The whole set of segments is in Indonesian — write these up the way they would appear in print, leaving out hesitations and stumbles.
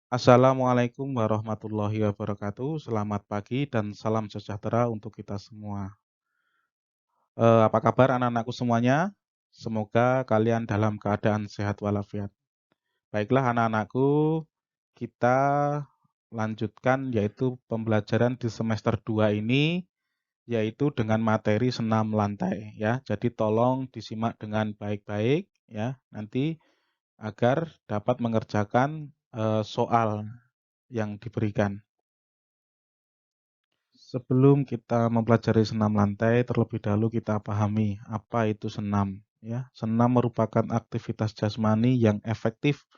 Assalamualaikum warahmatullahi wabarakatuh. Selamat pagi dan salam sejahtera untuk kita semua. Apa kabar anak-anakku semuanya? Semoga kalian dalam keadaan sehat walafiat. Baiklah anak-anakku, kita lanjutkan yaitu pembelajaran di semester 2 ini yaitu dengan materi senam lantai ya. Jadi tolong disimak dengan baik-baik ya nanti agar dapat mengerjakan soal yang diberikan. Sebelum kita mempelajari senam lantai, terlebih dahulu kita pahami apa itu senam. Ya, senam merupakan aktivitas jasmani yang efektif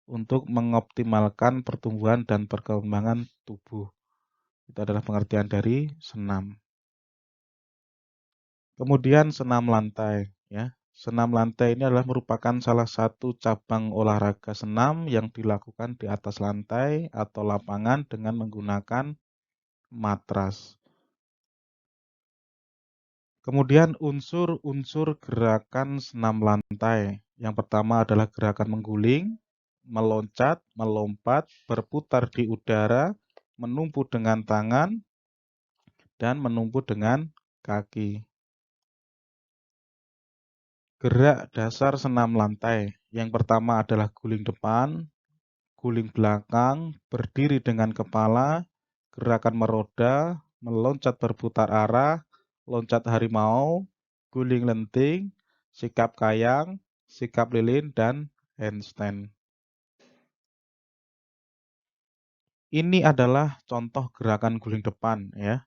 untuk mengoptimalkan pertumbuhan dan perkembangan tubuh. Itu adalah pengertian dari senam. Kemudian senam lantai. Ya, senam lantai ini adalah merupakan salah satu cabang olahraga senam yang dilakukan di atas lantai atau lapangan dengan menggunakan matras. Kemudian unsur-unsur gerakan senam lantai. Yang pertama adalah gerakan mengguling, meloncat, melompat, berputar di udara, menumpu dengan tangan, dan menumpu dengan kaki. Gerak dasar senam lantai. Yang pertama adalah guling depan, guling belakang, berdiri dengan kepala, gerakan meroda, meloncat berputar arah, loncat harimau, guling lenting, sikap kayang, sikap lilin, dan handstand. Ini adalah contoh gerakan guling depan ya.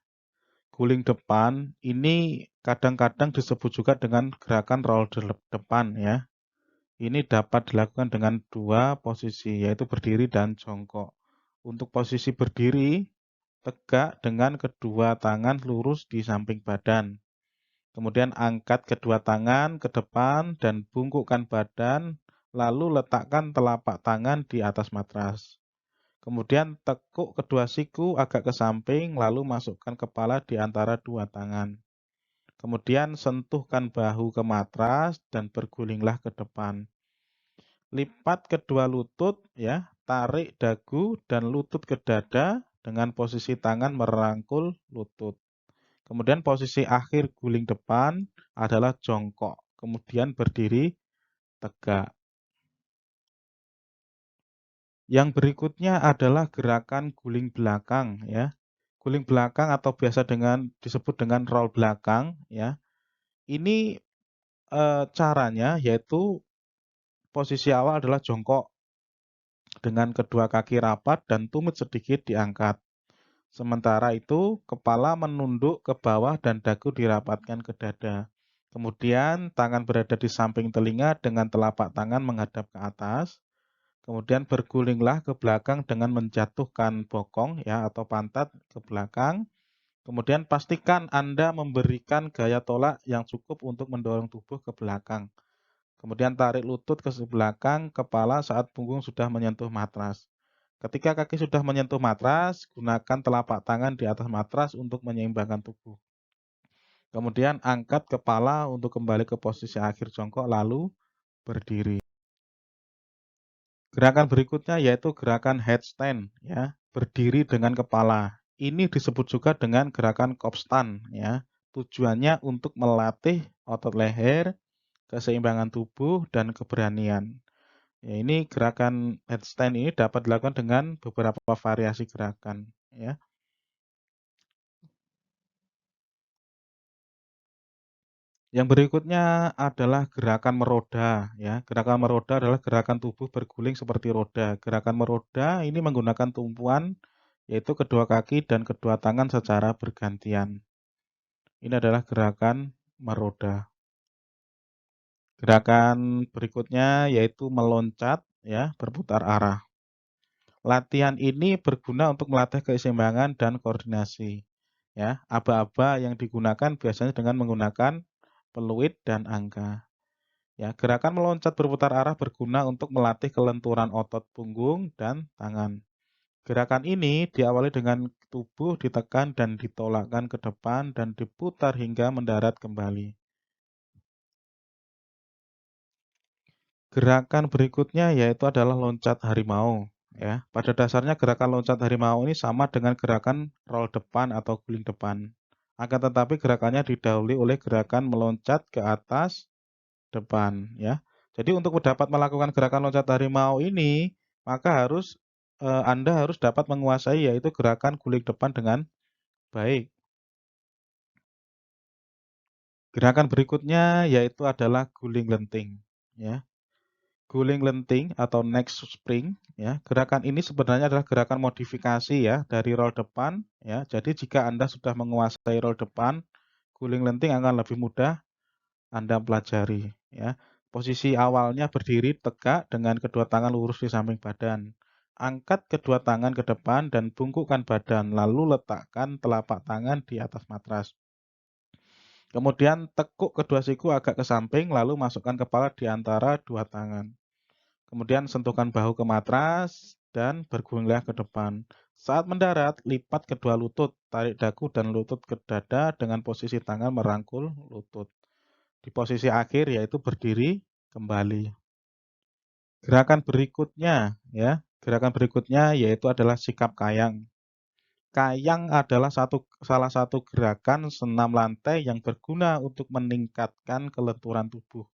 Guling depan ini kadang-kadang disebut juga dengan gerakan roll depan ya. Ini dapat dilakukan dengan dua posisi, yaitu berdiri dan jongkok. Untuk posisi berdiri, tegak dengan kedua tangan lurus di samping badan. Kemudian angkat kedua tangan ke depan dan bungkukkan badan, lalu letakkan telapak tangan di atas matras. Kemudian tekuk kedua siku agak ke samping, lalu masukkan kepala di antara dua tangan. Kemudian sentuhkan bahu ke matras dan bergulinglah ke depan. Lipat kedua lutut ya, tarik dagu dan lutut ke dada dengan posisi tangan merangkul lutut. Kemudian posisi akhir guling depan adalah jongkok, kemudian berdiri tegak. Yang berikutnya adalah gerakan guling belakang ya. Guling belakang atau biasa disebut dengan roll belakang ya. Ini caranya yaitu posisi awal adalah jongkok dengan kedua kaki rapat dan tumit sedikit diangkat. Sementara itu, kepala menunduk ke bawah dan dagu dirapatkan ke dada. Kemudian, tangan berada di samping telinga dengan telapak tangan menghadap ke atas. Kemudian bergulinglah ke belakang dengan menjatuhkan bokong ya atau pantat ke belakang. Kemudian pastikan Anda memberikan gaya tolak yang cukup untuk mendorong tubuh ke belakang. Kemudian tarik lutut ke belakang kepala saat punggung sudah menyentuh matras. Ketika kaki sudah menyentuh matras, gunakan telapak tangan di atas matras untuk menyeimbangkan tubuh. Kemudian angkat kepala untuk kembali ke posisi akhir jongkok lalu berdiri. Gerakan berikutnya yaitu gerakan headstand ya, berdiri dengan kepala. Ini disebut juga dengan gerakan kopstand ya. Tujuannya untuk melatih otot leher, keseimbangan tubuh dan keberanian. Ya, ini gerakan headstand ini dapat dilakukan dengan beberapa variasi gerakan ya. Yang berikutnya adalah gerakan meroda ya. Gerakan meroda adalah gerakan tubuh berguling seperti roda. Gerakan meroda ini menggunakan tumpuan yaitu kedua kaki dan kedua tangan secara bergantian. Ini adalah gerakan meroda. Gerakan berikutnya yaitu meloncat ya, berputar arah. Latihan ini berguna untuk melatih keseimbangan dan koordinasi. Ya, aba-aba yang digunakan biasanya dengan menggunakan peluit dan angka. Ya, gerakan meloncat berputar arah berguna untuk melatih kelenturan otot punggung dan tangan. Gerakan ini diawali dengan tubuh ditekan dan ditolakkan ke depan dan diputar hingga mendarat kembali. Gerakan berikutnya yaitu adalah loncat harimau. ya. Pada dasarnya gerakan loncat harimau ini sama dengan gerakan roll depan atau guling depan. Akan tetapi gerakannya didahului oleh gerakan meloncat ke atas depan, ya. Jadi untuk dapat melakukan gerakan loncat harimau ini, maka Anda harus dapat menguasai yaitu gerakan guling depan dengan baik. Gerakan berikutnya yaitu adalah guling lenting, ya. Guling lenting atau neck spring, ya. Gerakan ini sebenarnya adalah gerakan modifikasi ya dari roll depan, ya. Jadi jika Anda sudah menguasai roll depan, guling lenting akan lebih mudah Anda pelajari, ya. Posisi awalnya berdiri tegak dengan kedua tangan lurus di samping badan. Angkat kedua tangan ke depan dan bungkukkan badan, lalu letakkan telapak tangan di atas matras. Kemudian tekuk kedua siku agak ke samping, lalu masukkan kepala di antara dua tangan. Kemudian sentuhkan bahu ke matras dan bergulinglah ke depan. Saat mendarat, lipat kedua lutut, tarik dagu dan lutut ke dada dengan posisi tangan merangkul lutut. Di posisi akhir yaitu berdiri kembali. Gerakan berikutnya yaitu adalah sikap kayang. Kayang adalah salah satu gerakan senam lantai yang berguna untuk meningkatkan kelenturan tubuh,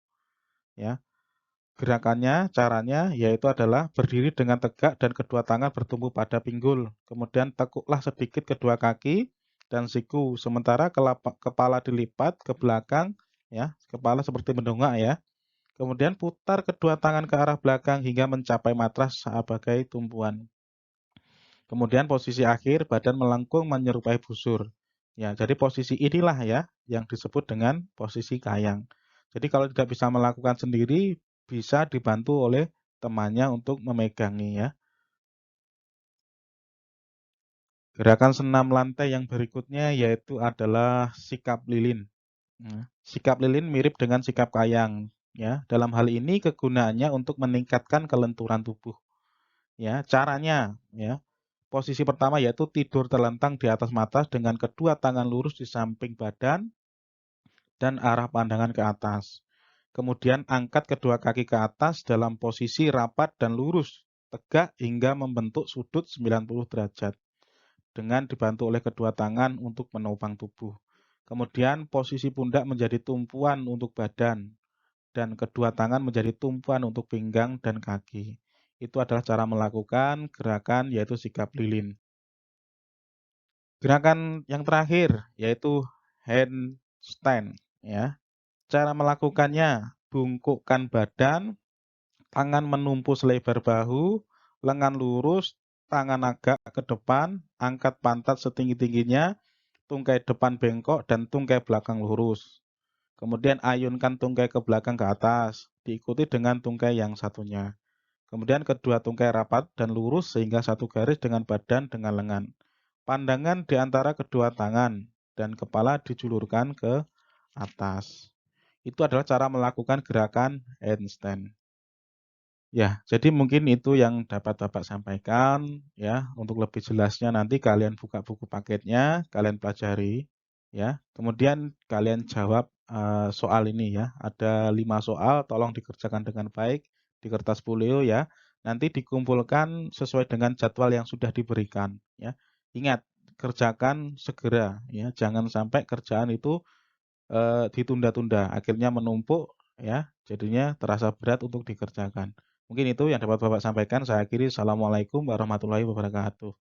ya. Caranya yaitu adalah berdiri dengan tegak dan kedua tangan bertumpu pada pinggul. Kemudian tekuklah sedikit kedua kaki dan siku, sementara kepala dilipat ke belakang, ya, kepala seperti mendongak ya. Kemudian putar kedua tangan ke arah belakang hingga mencapai matras sebagai tumpuan. Kemudian posisi akhir badan melengkung menyerupai busur. Ya, jadi posisi inilah ya yang disebut dengan posisi kayang. Jadi kalau tidak bisa melakukan sendiri, bisa dibantu oleh temannya untuk memegangi ya. Gerakan senam lantai yang berikutnya yaitu adalah sikap lilin. Sikap lilin mirip dengan sikap kayang ya. Dalam hal ini kegunaannya untuk meningkatkan kelenturan tubuh. Ya, caranya ya. Posisi pertama yaitu tidur terlentang di atas matras dengan kedua tangan lurus di samping badan dan arah pandangan ke atas. Kemudian angkat kedua kaki ke atas dalam posisi rapat dan lurus, tegak hingga membentuk sudut 90 derajat dengan dibantu oleh kedua tangan untuk menopang tubuh. Kemudian posisi pundak menjadi tumpuan untuk badan dan kedua tangan menjadi tumpuan untuk pinggang dan kaki. Itu adalah cara melakukan gerakan yaitu sikap lilin. Gerakan yang terakhir yaitu handstand ya. Cara melakukannya, bungkukkan badan, tangan menumpu selebar bahu, lengan lurus, tangan agak ke depan, angkat pantat setinggi-tingginya, tungkai depan bengkok dan tungkai belakang lurus. Kemudian ayunkan tungkai ke belakang ke atas, diikuti dengan tungkai yang satunya. Kemudian kedua tungkai rapat dan lurus sehingga satu garis dengan badan dengan lengan. Pandangan di antara kedua tangan dan kepala dijulurkan ke atas. Itu adalah cara melakukan gerakan handstand. Ya, jadi mungkin itu yang dapat Bapak sampaikan ya. Untuk lebih jelasnya nanti kalian buka buku paketnya, kalian pelajari ya. Kemudian kalian jawab soal ini ya. Ada 5 soal, tolong dikerjakan dengan baik di kertas folio ya. Nanti dikumpulkan sesuai dengan jadwal yang sudah diberikan ya. Ingat, kerjakan segera ya. Jangan sampai kerjaan itu ditunda-tunda, akhirnya menumpuk ya, jadinya terasa berat untuk dikerjakan. Mungkin itu yang dapat Bapak sampaikan, saya akhiri. Assalamualaikum warahmatullahi wabarakatuh.